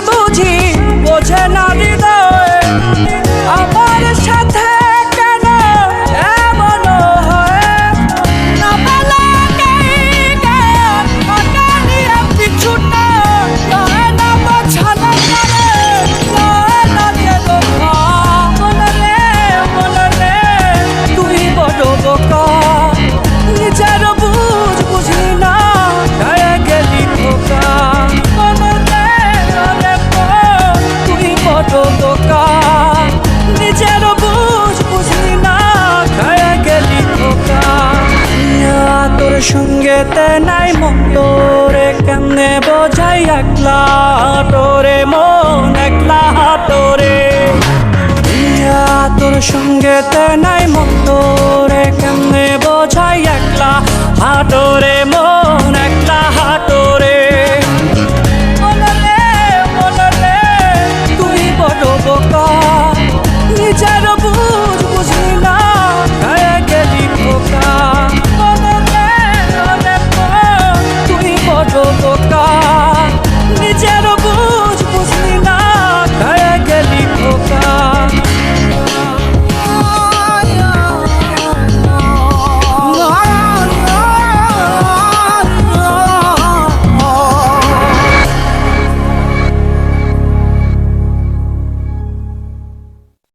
বুঝি বোঝে না হৃদয় আমার সাথে কেন এমন হয় না বলে কিছুটা না বোঝানো তুই বড় বোকা নিজের বুঝ বুঝি না গায়ে গেলি খোকা তুই বড় বোকা নিজের বুঝ বুঝি না গায়ে গেলি খোকা তোর সঙ্গে তে নাই মন তোরে কেমনে বোঝাই একলা তোরে মন একলা তোরে তোর সঙ্গে তে নাই মন